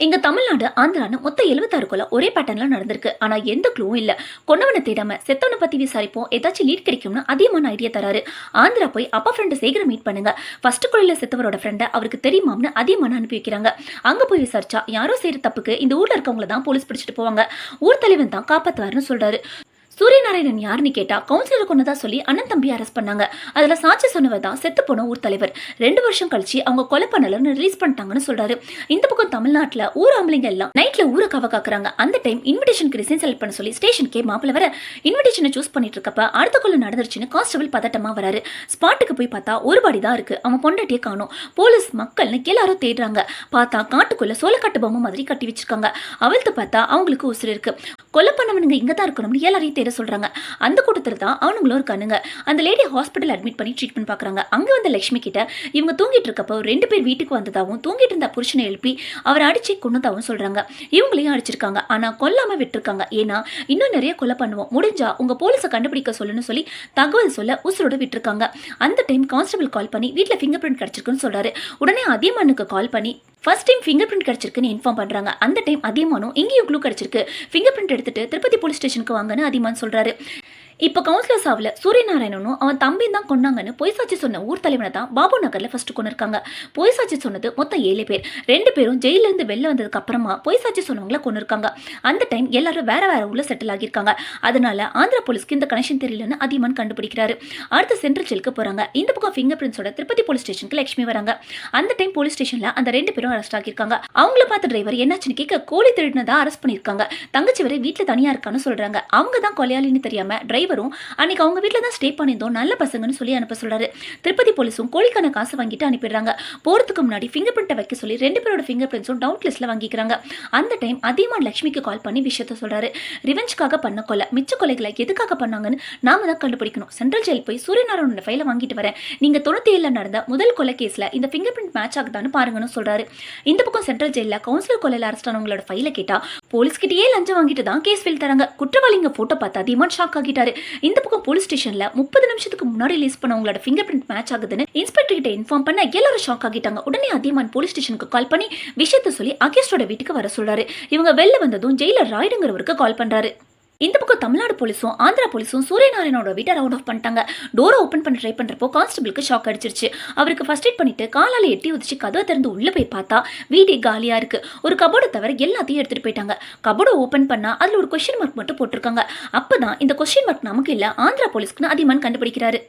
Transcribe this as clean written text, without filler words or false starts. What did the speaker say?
இங்க தமிழ்நாடு, ஆந்திரான்னு மொத்தம் 76 கொலை ஒரே பேட்டர்ன்ல நடந்திருக்கு. ஆனா எந்த க்ளூவும் இல்ல. கொன்னவனை தேடாம செத்தவனை பத்தி விசாரிப்போம், ஏதாச்சும் லீட் கிடைக்கும்னு அதிகமான ஐடியா தராரு. ஆந்திரா போய் அப்பா ஃப்ரெண்ட் சேகர மீட் பண்ணுங்க. ஃபர்ஸ்ட் கொலையில செத்தவரோட ஃப்ரெண்ட அவருக்கு தெரியுமாம்னு அதிகமான அனுப்பி வைக்கிறாங்க. அங்க போய் விசாரிச்சா யாரோ செய்யற தப்புக்கு இந்த ஊர்ல இருக்கவங்கள தான் போலீஸ் பிடிச்சிட்டு போவாங்க. ஊர் தலைவன் தான் காப்பாத்துவாருன்னு சொல்றாரு. சூரியநாராயணன் யாருன்னு கேட்டா கவுன்சிலர் கொண்டதா சொல்லி அண்ணன் தம்பி அரெஸ்ட் பண்ணாங்க. அதுல சாட்சி சொன்னவர் தான் செத்து போன ஊர் தலைவர். 2 வருஷம் கழிச்சு அவங்க கொலை பண்ணலன்னு ரிலீஸ் பண்ணிட்டாங்கன்னு சொல்றாரு. இந்த பக்கம் தமிழ்நாட்டுல ஊர் ஆம்பளைங்க எல்லாம் நைட்ல ஊரை கவ காக்குறாங்க. அந்த டைம் இன்விடேஷனுக்கு டிசைன் செலக்ட் பண்ண சொல்லி ஸ்டேஷனுக்கே மாப்பிள்ள வர இன்விடேஷனை சூஸ் பண்ணிட்டு இருக்கப்ப அடுத்த கொலை நடந்துருச்சுன்னு கான்ஸ்டபிள் பதட்டமா வராரு. ஸ்பாட்டுக்கு போய் பார்த்தா ஒரு பாடி தான் இருக்கு. அவன் பொண்டாட்டியே காணும். போலீஸ் மக்கள்னு எல்லாரும் தேடுறாங்க. பார்த்தா காட்டுக்குள்ள சோளக்காட்டு பொம்மை மாதிரி கட்டி வச்சிருக்காங்க. அவள்த்து பார்த்தா அவங்களுக்கு உசுறு இருக்கு. கொலை பண்ணவனுங்க இங்க தான் இருக்கணும்னு எல்லாரையும் தேட சொல்றாங்க. அந்த கூட்டத்துல தான் அவனுங்களும் இருக்கானுங்க. அந்த லேடி ஹாஸ்பிட்டல் அட்மிட் பண்ணி ட்ரீட்மெண்ட் பாக்குறாங்க. அங்க வந்த லட்சுமி கிட்ட இவங்க தூங்கிட்டு இருக்கப்போ 2 பேர் வீட்டுக்கு வந்ததாகவும் தூங்கிட்டு இருந்த புருஷனை எழுப்பி அவரை அடிச்சு கொன்னதாகவும் சொல்றாங்க. இவங்களையும் அடிச்சிருக்காங்க. ஆனா கொல்லாம விட்டுருக்காங்க. ஏன்னா இன்னும் நிறைய கொலை பண்ணுவோம், முடிஞ்சா உங்க போலீஸை கண்டுபிடிக்க சொல்லுன்னு சொல்லி தகவல் சொல்ல உசுரோட விட்டுருக்காங்க. அந்த டைம் கான்ஸ்டபிள் கால் பண்ணி வீட்டுல ஃபிங்கர் பிரிண்ட் கிடைச்சிருக்குன்னு சொல்றாரு. உடனே அதியமானுக்கு கால் பண்ணி ஃபர்ஸ்ட் டைம் ஃபிங்கர் பிரிண்ட் கிடைச்சிருக்குன்னு இன்ஃபார்ம் பண்றாங்க. அந்த டைம் அதியமானும் இங்கேயும் க்ளூ கிடைச்சிருக்கு, ஃபிங்கர் பிரிண்ட் எடுத்துட்டு திருப்பதி போலீஸ் ஸ்டேஷனுக்கு வாங்கன்னு அதியமான் சொல்றாரு. இப்போ கவுன்சிலர் சாவில் சூரியநாராயணனும் அவன் தம்பி தான் கொண்டாங்கன்னு பொய் சாட்சி சொன்ன ஊர் தலைவனை தான் பாபு நகர்ல ஃபர்ஸ்ட் கொண்டிருக்காங்க. பொய் சாட்சி சொன்னது மொத்தம் 7 பேர். 2 பேரும் ஜெயில இருந்து வெளில வந்ததுக்கு அப்புறமா பொய் சாட்சி சொன்னவங்களை கொண்டிருக்காங்க. அந்த டைம் எல்லாரும் வேற வேற ஊர்ல செட்டில் ஆகியிருக்காங்க. அதனால ஆந்திரா போலீஸ்க்கு இந்த கனெக்ஷன் தெரியலன்னு அதியமான் கண்டுபிடிக்கிறாரு. அடுத்து சென்ட்ரல் ஜெயிலுக்கு போறாங்க. இந்த பக்கம் ஃபிங்கர் பிரிண்ட்ஸோட திருப்பதி போலீஸ் ஸ்டேஷனுக்கு லட்சுமி வராங்க. அந்த டைம் போலீஸ் ஸ்டேஷன்ல அந்த 2 பேரும் அரெஸ்ட் ஆகியிருக்காங்க. அவங்கள பார்த்த டிரைவர் என்னாச்சுன்னு கேட்க கோழி திருடினதா அரெஸ்ட் பண்ணிருக்காங்க. தங்கச்சி வரை வீட்டுல தனியா இருக்கான்னு சொல்றாங்க. அவங்க தான் கொலையாளின்னு தெரியாம டிரைவரும் அன்னைக்கு அவங்க வீட்டில் தான் ஸ்டே பண்ணியிருந்தோம், நல்ல பசங்கன்னு சொல்லி அனுப்ப சொல்றாரு. திருப்பதி போலீஸும் கோழிக்கான காசு வாங்கிட்டு அனுப்பிடுறாங்க. போறதுக்கு முன்னாடி ஃபிங்கர் பிரிண்ட்டை வைக்க சொல்லி 2 பேரோட ஃபிங்கர் பிரிண்ட்ஸும் டவுட் லிஸ்ட்ல வாங்கிக்கிறாங்க. அந்த டைம் அதியமான் லட்சுமிக்கு கால் பண்ணி விஷயத்த சொல்றாரு. ரிவெஞ்சுக்காக பண்ண கொலை, மிச்ச கொலைகளை எதுக்காக பண்ணாங்கன்னு நாம தான் கண்டுபிடிக்கணும். சென்ட்ரல் ஜெயில் போய் சூரியநாராயணோட ஃபைலை வாங்கிட்டு வரேன். நீங்க 97 நடந்த முதல் கொலை கேஸ்ல இந்த ஃபிங்கர் பிரிண்ட் மேட்ச் ஆகுதான்னு பாருங்கன்னு சொல்றாரு. இந்த பக்கம் சென்ட்ரல் ஜெயில கவுன்சிலர் கொலையில அரெஸ்ட் ஆனவங்களோட ஃபைலை கேட்டா போலீஸ் கிட்டயே லஞ்சம் வாங்கிட்டு தான் கேஸ் ஃபைல் தராங்க. குற்றவாளிங்க போட்டோ பார்த்து அதியமான் ஷாக் ஆகிட்டாரு. இந்த பக்கம் போலீஸ் ஸ்டேஷன்ல 30 நிமிஷத்துக்கு முன்னாடி ரிலீஸ் பண்ணவங்களோட ஃபிங்கர் பிரிண்ட் மேட்ச் ஆகுதுன்னு இன்ஸ்பெக்டர் கிட்ட இன்ஃபார்ம் பண்ண எல்லாரும் ஷாக் ஆகிட்டாங்க. உடனே அதியமான் போலீஸ் ஸ்டேஷனுக்கு கால் பண்ணி விஷயத்த சொல்லி அகேஸ்டோட வீட்டுக்கு வர சொல்றாரு. இவங்க வெளில வந்ததும் ஜெயிலர் ராய்டுங்கிறவருக்கு கால் பண்றாரு. இந்த பக்கம் தமிழ்நாடு போலீஸும் ஆந்திரா போலீஸும் சூரியநாராயணோட வீட்டை ரவுண்ட் ஆஃப் பண்ணிட்டாங்க. டோரை ஓப்பன் பண்ண ட்ரை பண்றப்போ கான்ஸ்டபிளுக்கு ஷாக் அடிச்சிருச்சு. அவருக்கு ஃபர்ஸ்ட் எய்ட் பண்ணிட்டு காலால எட்டி உதிச்சு கதவை திறந்து உள்ள போய் பார்த்தா வீடே காலியா இருக்கு. ஒரு கபோர்டை தவிர எல்லாத்தையும் எடுத்துட்டு போயிட்டாங்க. கபோர்டை ஓப்பன் பண்ணா அதுல ஒரு கொஸ்டின் மார்க் மட்டும் போட்டிருக்காங்க. அப்பதான் இந்த கொஸ்டின் மார்க் நமக்கு இல்ல, ஆந்திரா போலீஸ்க்கு அதியமான் கண்டுபிடிக்கிறாரு.